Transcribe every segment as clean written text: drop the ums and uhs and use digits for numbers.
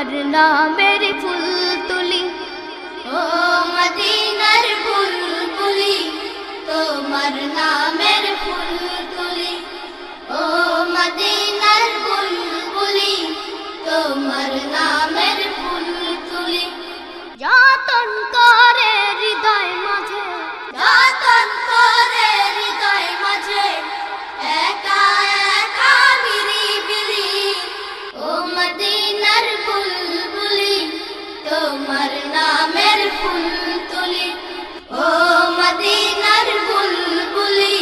তোমার নামের ফুল তুলি, ও মদিনার বুলবুলি তোমার নামের ফুল তুলি, ও মদিনার বুলবুলি তোমার নামের ফুল তুলি। যতন করে হৃদয় মাঝে, যতন করে হৃদয় মাঝে, একা একা নিরিবিলি, ও মদিনার বুলবুলি তোমার নামের ফুল তুলি, ও মদিনার বুলবুলি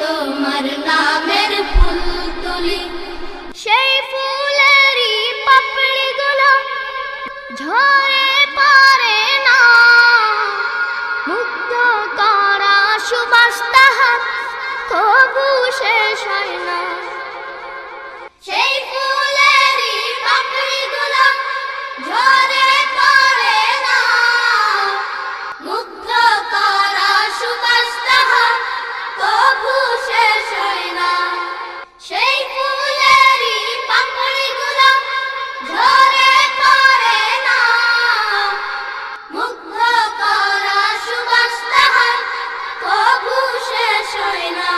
তোমার নামের ফুল তুলি। সেই ফুলেরই পাপড়িগুলো ঝরে পড়ে না, মুগ্ধ করা সুবাস তাহার তবু শেষ হয় না। সেই ফুলেরই পাপড়িগুলো ঝরে পড়ে না, মুগ্ধ করা সুবাস তাহার তবু শেষ হয় না। সেই ফুলেরই পাপড়িগুলো ঝরে পড়ে না, মুগ্ধ করা সুবাস তাহার তবু শেষ হয় না।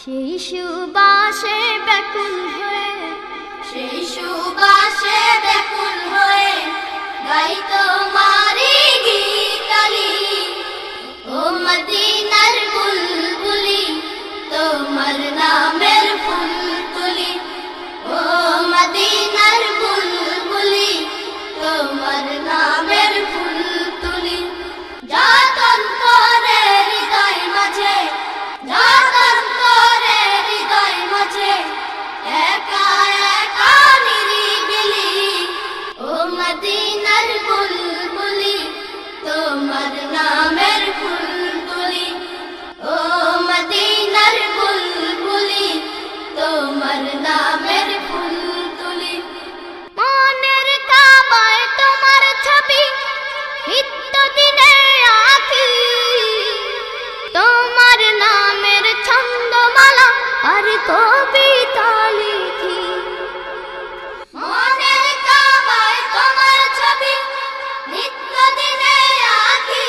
সেই সুবাসে ব্যাকুল হয়ে, সেই সুবাসে ব্যাকুল হয়ে গাই তোমারি গীতালি, ও মদিনার বুলবুলি তোমার নামের ফুল তুলি, ও মদিনার বুলবুলি তোমার নামের ফুল তুলি। যতন করে হৃদয় মাঝে, যতন করে হৃদয় মাঝে, একা একা নিরিবিলি, ও মদিনার বুলবুলি তোমার নামের ফুল তুলি, ও মদিনার বুলবুলি তোমার নামের ফুল তুলি। মনের কাবায় তোমার ছবি নিত্য দিনে আঁকি, তোমার নামের ছন্দমালা আর কবিতা লিখি। মনের কাবায় তোমার ছবি নিত্য দিনে আঁকি,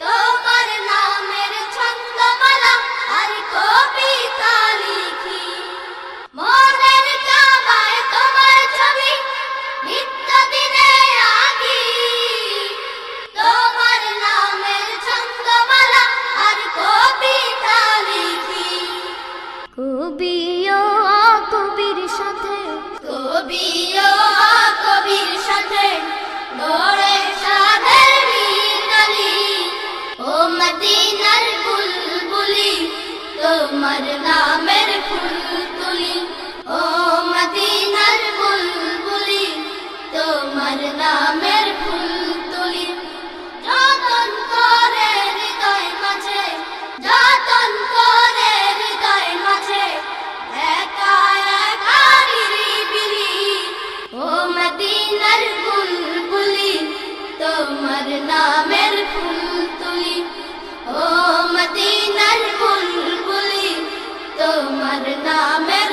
তোমার নামের ছন্দমালা আর কবিতা লিখি। মনের কাবায় তোমার ছবি নিত্য দিনে আঁকি, তোমার নামের ছন্দমালা আর কবিতা লিখি। কবিও কবির সাথে, কবিও কবির সাথে গড়ে সাধের মিতালি, ও মদিনার বুলবুলি তোমার নামের ফুল তুলি, ও মদিনার বুলবুলি তোমার নামের ফুল তুলি। যতন করে হৃদয় মাঝে, যতন করে হৃদয় মাঝে, একা একা নিরিবিলি, ও মদিনার বুলবুলি তোমার নামের ফুল তুলি, ও মদিনার বুলবুলি তোমার নামের